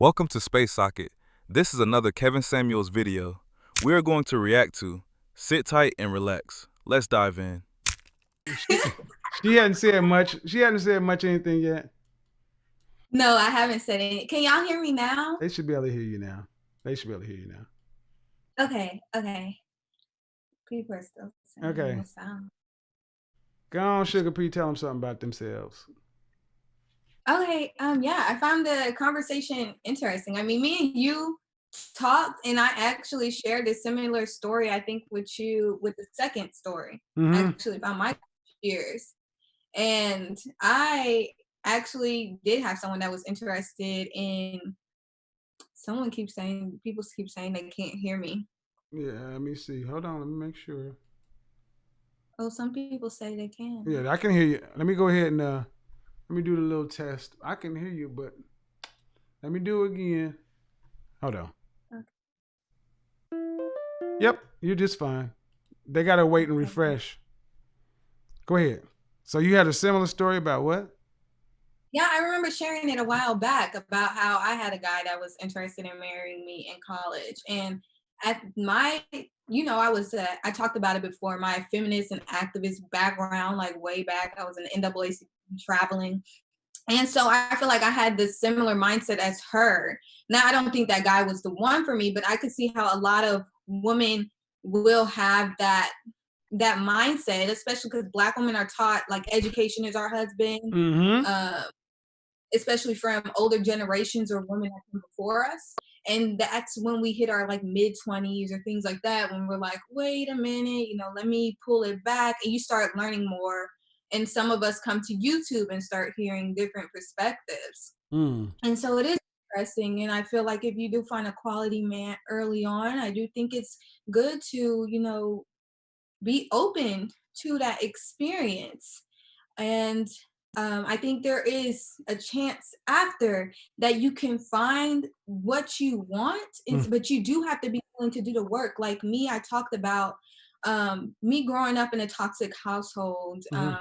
Welcome to Space Socket. This is another Kevin Samuels video. We are going to react to Sit Tight and Relax. Let's dive in. She hadn't said much. She hadn't said much anything yet. No, I haven't said it. Can y'all hear me now? They should be able to hear you now. Okay. People are still saying Okay. no sound. Go on, Sugar P. Tell them something about themselves. Okay, yeah, I found the conversation interesting. I mean, me and you talked, and I actually shared a similar story, I think, with you with the second story, actually, about my years. And I actually did have someone that was interested in, people keep saying they can't hear me. Yeah, let me see. Hold on, let me make sure. Oh, some people say they can. Yeah, I can hear you. Let me go ahead and let me do the little test. I can hear you, but let me do it again. Hold on. Okay. Yep, you're just fine. They gotta wait and refresh. Go ahead. So you had a similar story about what? Yeah, I remember sharing it a while back about how I had a guy that was interested in marrying me in college. And at my, I talked about it before, my feminist and activist background, like way back, I was in NAACP traveling. And so I feel like I had this similar mindset as her. Now, I don't think that guy was the one for me, but I could see how a lot of women will have that mindset, especially because Black women are taught like education is our husband. Especially from older generations or women that come before us. And that's when we hit our like mid 20s or things like that, when we're like, wait a minute, let me pull it back. And you start learning more. And some of us come to YouTube and start hearing different perspectives. And so it is interesting. And I feel like if you do find a quality man early on, I do think it's good to, be open to that experience. And I think there is a chance after that you can find what you want, but you do have to be willing to do the work. Like me, I talked about me growing up in a toxic household, a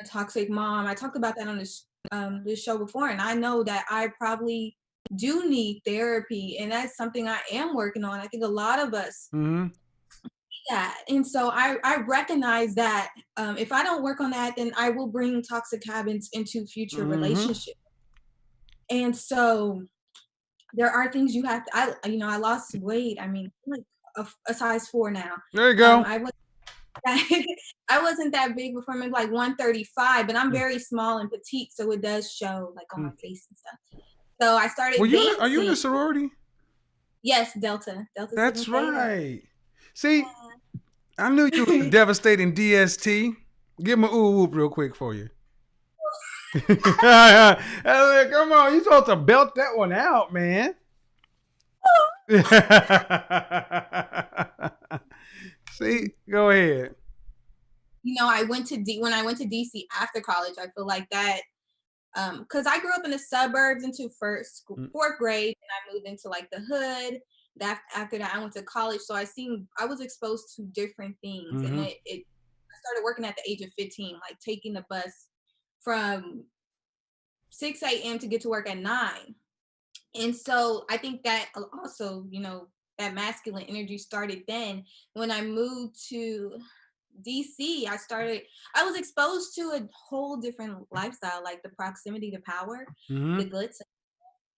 toxic mom. I talked about that on this show before, and I know that I probably do need therapy, and that's something I am working on. I think a lot of us that. And so I recognize that if I don't work on that, then I will bring toxic habits into future relationships. And so there are things you have to, I lost weight. I mean, like a size 4 now. There you go. I wasn't that big before, maybe like 135, but I'm very small and petite, so it does show like on my face and stuff. So I started dancing. Are you in a sorority? Yes, Delta. That's right. See, I knew you were devastating DST. Give him a ooh whoop real quick for you. Come on, you supposed to belt that one out, man. See, go ahead. I went to when I went to DC after college, I feel like that because I grew up in the suburbs into fourth grade, and I moved into like the hood. After that, I went to college, so I was exposed to different things, and I started working at the age of 15, like taking the bus from 6 a.m. to get to work at 9. And so I think that also, that masculine energy started then. When I moved to DC, I was exposed to a whole different lifestyle, like the proximity to power, the glitz.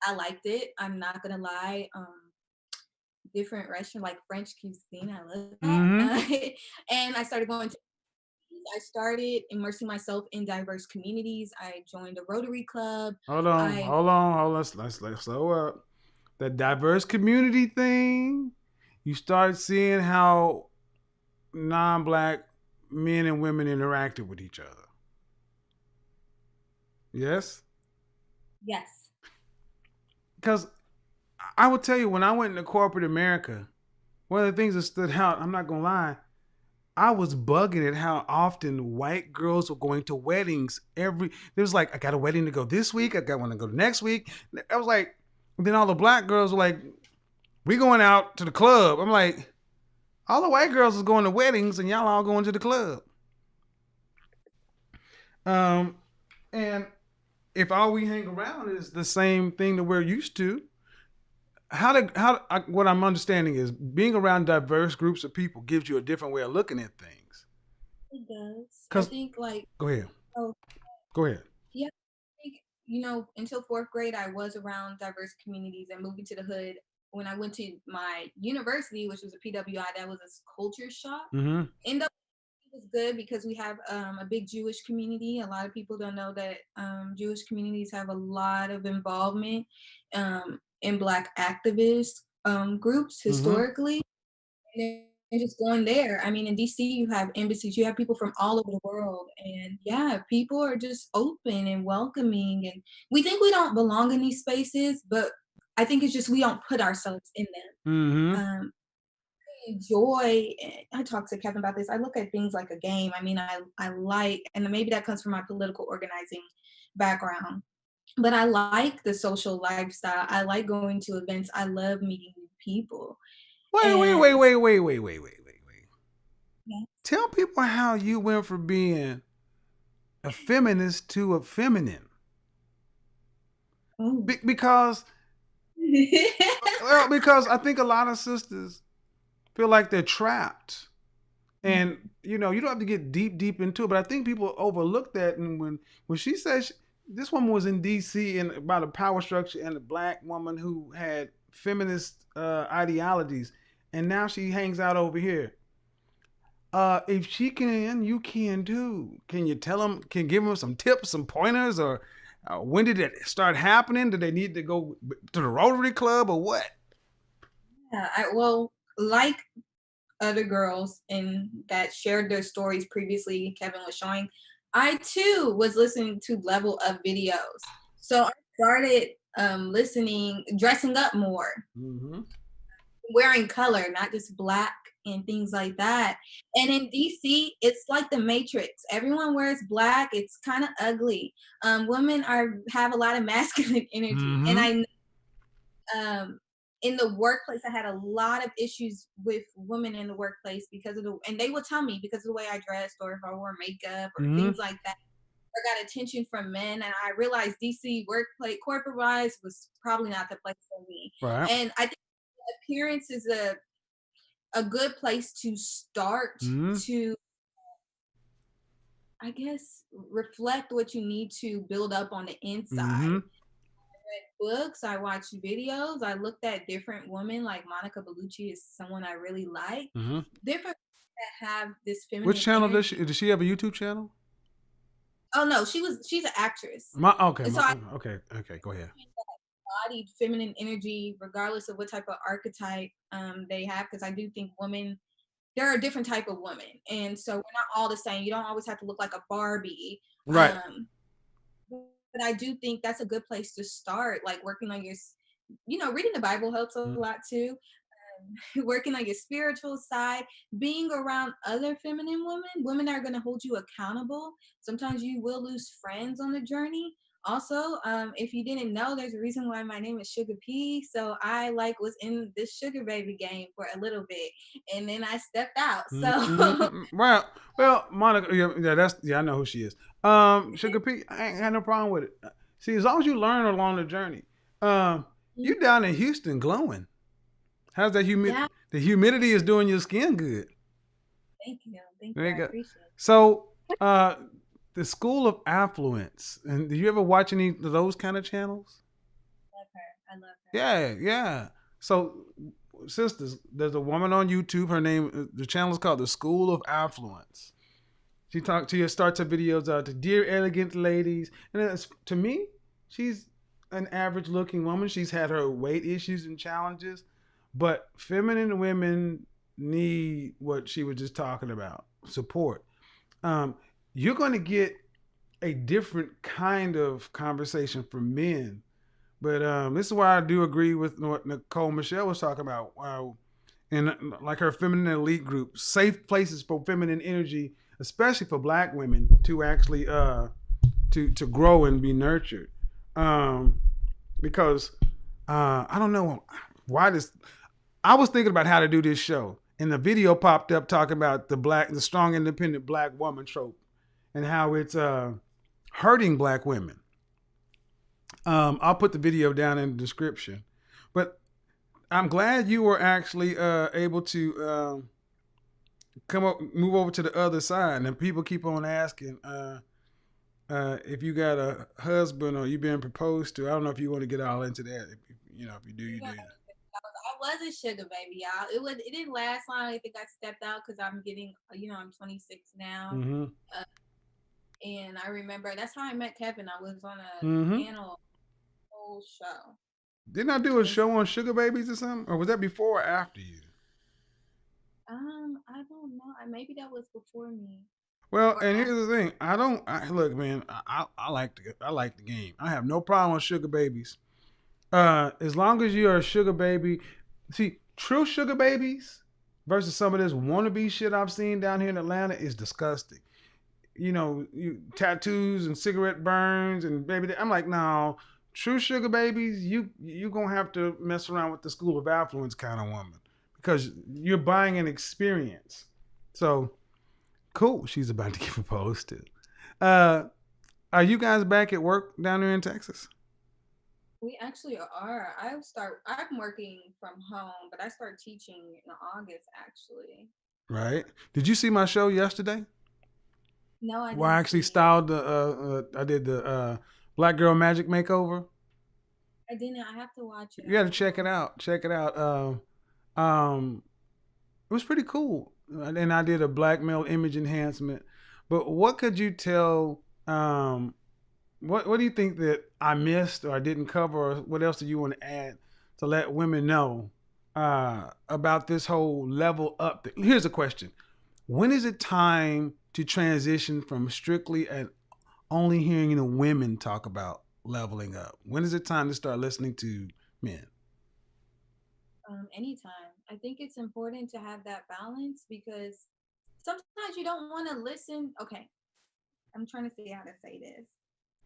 I liked it. I'm not gonna lie. Different restaurant like French cuisine, I love that. And I started immersing myself in diverse communities. I joined a Rotary Club. Hold on. Let's slow up. The diverse community thing, you start seeing how non-Black men and women interacted with each other. Yes? Yes. Because I will tell you, when I went into corporate America, one of the things that stood out, I'm not going to lie, I was bugging at how often white girls were going to weddings. There was like, I got a wedding to go this week. I got one to go next week. I was like, then all the Black girls were like, we going out to the club. I'm like, all the white girls is going to weddings and y'all all going to the club. And if all we hang around is the same thing that we're used to, what I'm understanding is being around diverse groups of people gives you a different way of looking at things. It does. I Cause think like, go ahead, oh go ahead. yeah, I think, until fourth grade, I was around diverse communities and moving to the hood. When I went to my university, which was a PWI, that was a culture shock. Mm-hmm. And it was good because we have a big Jewish community. A lot of people don't know that Jewish communities have a lot of involvement in Black activist groups Mm-hmm. historically. And just going there. I mean, in DC, you have embassies, you have people from all over the world. And yeah, people are just open and welcoming. And we think we don't belong in these spaces, but I think it's just we don't put ourselves in Mm-hmm. them. Enjoy. I talked to Kevin about this. I look at things like a game. I mean, I like, and maybe that comes from my political organizing background, but I like the social lifestyle. I like going to events. I love meeting new people. And Wait. yeah. Tell people how you went from being a feminist to a feminine. Oh. Because because I think a lot of sisters feel like they're trapped. And you don't have to get deep into it, but I think people overlook that. And when she says this woman was in DC and about a power structure and a Black woman who had feminist ideologies, and now she hangs out over here. If she can, you can too. Can you tell them? Can give them some tips, some pointers, or when did it start happening? Did they need to go to the Rotary Club or what? Yeah, well, like other girls and that shared their stories previously, Kevin was showing, I too was listening to level up videos. So I started listening, dressing up more, Mm-hmm. wearing color, not just black and things like that. And in DC, it's like the Matrix. Everyone wears black. It's kind of ugly. Women have a lot of masculine energy, and Mm-hmm. in the workplace, I had a lot of issues with women in the workplace and they would tell me because of the way I dressed or if I wore makeup or Mm-hmm. things like that. I got attention from men, and I realized DC workplace, corporate wise, was probably not the place for me. Right. And I think appearance is a good place to start Mm-hmm. to, I guess, reflect what you need to build up on the Mm-hmm. inside. Books, I watched videos, I looked at different women like Monica Bellucci is someone I really like. Mm-hmm. Different that have this Which feminine channel energy. does she have a YouTube channel? Oh no, she's an actress. Okay, And so I okay, go ahead. embodied feminine energy regardless of what type of archetype they have, because I do think women, there are different type of women, and so we're not all the same. You don't always have to look like a Barbie. Right. But I do think that's a good place to start, like working on reading the Bible helps a Mm-hmm. lot too. Working on your spiritual side, being around other feminine women that are going to hold you accountable. Sometimes you will lose friends on the journey. Also, if you didn't know, there's a reason why my name is Sugar P. So I was in this sugar baby game for a little bit, and then I stepped out. So Mm-hmm. Well, Monica, I know who she is. Sugar P, I ain't had no problem with it. See, as long as you learn along the journey, you down in Houston glowing. How's that humid? yeah, The humidity is doing your skin good. thank There you, you I go. appreciate it. So, the School of Affluence, and do you ever watch any of those kind of channels? I love her. Yeah. So, sisters, there's a woman on YouTube. Her name, the channel is called the School of Affluence. She starts her videos out to dear elegant ladies, and to me, she's an average looking woman. She's had her weight issues and challenges, but feminine women need what she was just talking about, support. Um, you're going to get a different kind of conversation from men, but this is why I do agree with what Nicole Michelle was talking about. In like her feminine elite group, safe places for feminine energy, especially for Black women to actually to grow and be nurtured. Because I don't know why this. I was thinking about how to do this show, and the video popped up talking about the strong, independent Black woman trope, and how it's hurting Black women. I'll put the video down in the description. But I'm glad you were actually able to move over to the other side. And people keep on asking if you got a husband or you being proposed to. I don't know if you want to get all into that. If you do, you do. I was a sugar baby, y'all. It didn't last long. I think I stepped out because I'm getting, I'm 26 now. Mm-hmm. And I remember that's how I met Kevin. I was on a panel, whole show. Didn't I do a show on sugar babies or something? Or was that before or after you? I don't know. Maybe that was before me. Well, and here's the thing. Look, man. I like the game. I have no problem with sugar babies. As long as you're a sugar baby. See, true sugar babies versus some of this wannabe shit I've seen down here in Atlanta is disgusting. Tattoos and cigarette burns and baby. I'm like, no, true sugar babies, you gonna have to mess around with the school of affluence kind of woman because you're buying an experience. So cool. She's about to get proposed to. Are you guys back at work down there in Texas? We actually are. I'm working from home, but I start teaching in August actually. Right. Did you see my show yesterday? No, I didn't. Well, I actually styled I did the Black Girl Magic Makeover. I didn't. I have to watch it. You got to check it out. Check it out. It was pretty cool. And I did a black male image enhancement. But what could you tell? What do you think that I missed or I didn't cover? Or what else do you want to add to let women know about this whole level up thing? Here's a question. When is it time to transition from strictly and only hearing women talk about leveling up? When is it time to start listening to men? Anytime. I think it's important to have that balance because sometimes you don't want to listen. Okay, I'm trying to see how to say this.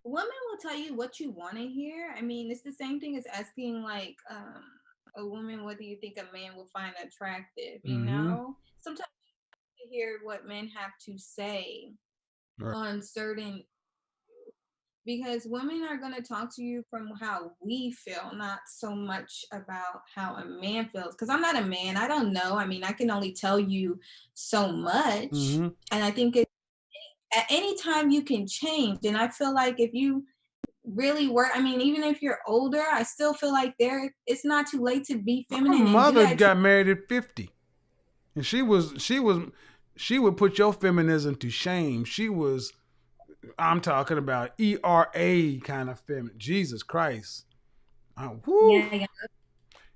Women will tell you what you want to hear. I mean, it's the same thing as asking like a woman, what do you think a man will find attractive? You know, sometimes you hear what men have to say on certain, because women are going to talk to you from how we feel, not so much about how a man feels. Because I'm not a man. I don't know. I mean, I can only tell you so much. And I think at any time you can change. And I feel like if you really work, I mean, even if you're older, I still feel like it's not too late to be feminine. My mother got married at 50. And she would put your feminism to shame. I'm talking about ERA kind of feminine. Jesus Christ. Yeah.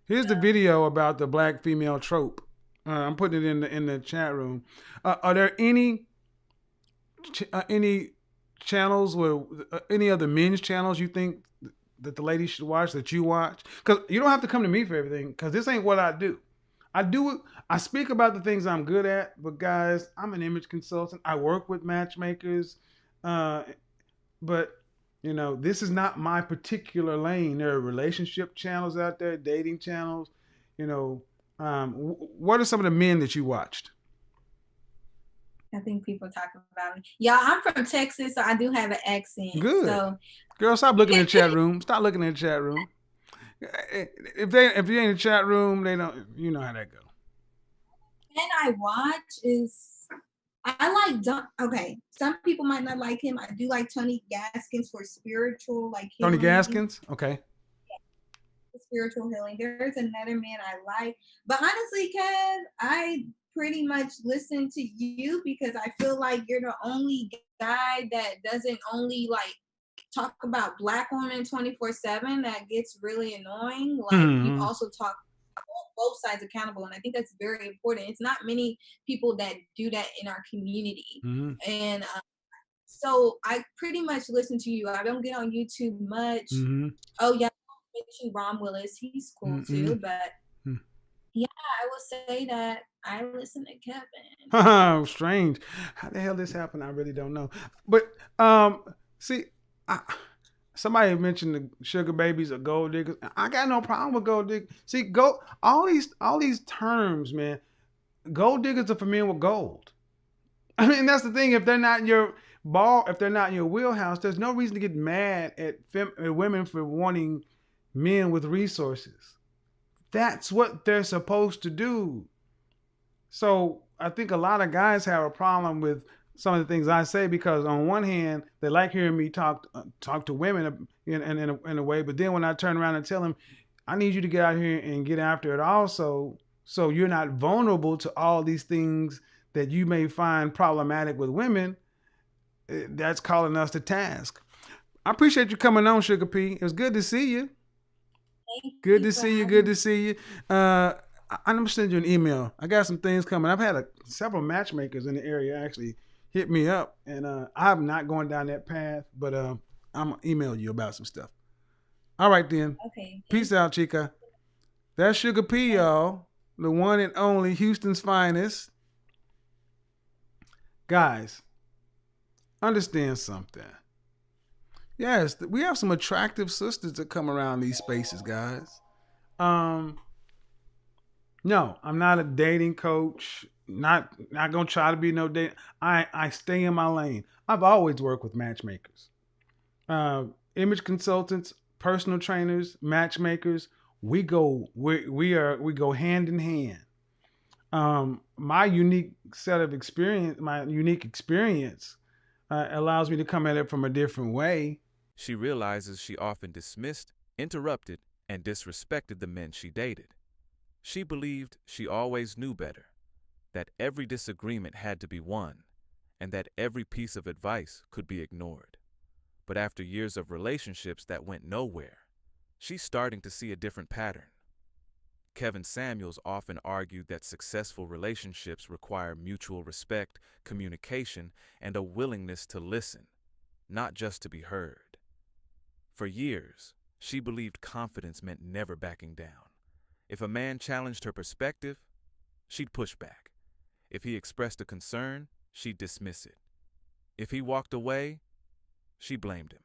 Here's the video about the black female trope. I'm putting it in the chat room. Are there any channels where any other men's channels you think that the ladies should watch that you watch? Because you don't have to come to me for everything, because this ain't what I do. I speak about the things I'm good at, but guys, I'm an image consultant. I work with matchmakers, but this is not my particular lane. There are relationship channels out there, dating channels. What are some of the men that you watched? I think people talk about me. Y'all, I'm from Texas, so I do have an accent. Good. So, girl, stop looking in the chat room. Stop looking in the chat room. If you're in the chat room, they don't. You know how that go. And I watch is I like. Okay, some people might not like him. I do like Tony Gaskins for spiritual, like Tony Gaskins. Okay. Spiritual healing. There's another man I like, but honestly, Kev, I pretty much listen to you because I feel like you're the only guy that doesn't only like talk about black women 24/7. That gets really annoying. Like you also talk both sides accountable, and I think that's very important. It's not many people that do that in our community, and so I pretty much listen to you. I don't get on YouTube much. Oh yeah, I mentioned Ron Willis. He's cool too, but yeah, I will say that I listen to Kevin. Strange. How the hell this happened? I really don't know. But see, somebody mentioned the sugar babies or gold diggers. I got no problem with gold diggers. See, all these terms, man. Gold diggers are for men with gold. I mean, that's the thing. If they're not your ball, if they're not in your wheelhouse, there's no reason to get mad at women for wanting men with resources. That's what they're supposed to do. So I think a lot of guys have a problem with some of the things I say because on one hand they like hearing me talk to women in a way, but then when I turn around and tell them, I need you to get out here and get after it also, so you're not vulnerable to all these things that you may find problematic with women. That's calling us to task. I appreciate you coming on, Sugar P. It was good to see you. Thank Good you to for see you. having Good me. to see you. I'm gonna send you an email. I got some things coming. I've had several matchmakers in the area actually hit me up, and I'm not going down that path, but I'm gonna email you about some stuff. All right then. Okay, thank Peace out, Chica. That's Sugar P, you. y'all. The one and only Houston's finest. Guys, understand something. Yes, we have some attractive sisters that come around these spaces, guys. Um, No, I'm not a dating coach. Not gonna try to be no date. I stay in my lane. I've always worked with matchmakers, image consultants, personal trainers, matchmakers. We go hand in hand. My unique experience allows me to come at it from a different way. She realizes she often dismissed, interrupted, and disrespected the men she dated. She believed she always knew better, that every disagreement had to be won, and that every piece of advice could be ignored. But after years of relationships that went nowhere, she's starting to see a different pattern. Kevin Samuels often argued that successful relationships require mutual respect, communication, and a willingness to listen, not just to be heard. For years, she believed confidence meant never backing down. If a man challenged her perspective, she'd push back. If he expressed a concern, she'd dismiss it. If he walked away, she blamed him.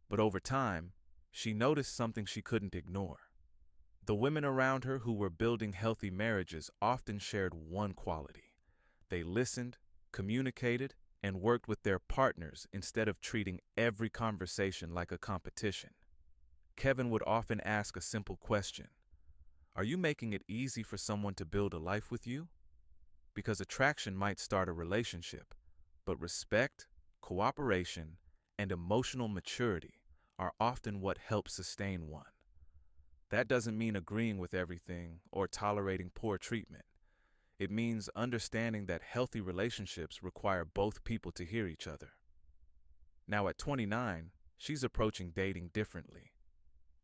But over time, she noticed something she couldn't ignore. The women around her who were building healthy marriages often shared one quality. They listened, communicated, and worked with their partners instead of treating every conversation like a competition. Kevin would often ask a simple question: are you making it easy for someone to build a life with you? Because attraction might start a relationship, but respect, cooperation, and emotional maturity are often what helps sustain one. That doesn't mean agreeing with everything or tolerating poor treatment. It means understanding that healthy relationships require both people to hear each other. Now at 29, she's approaching dating differently.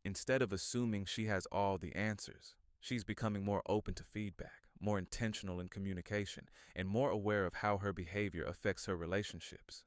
Instead of assuming she has all the answers, she's becoming more open to feedback, more intentional in communication, and more aware of how her behavior affects her relationships.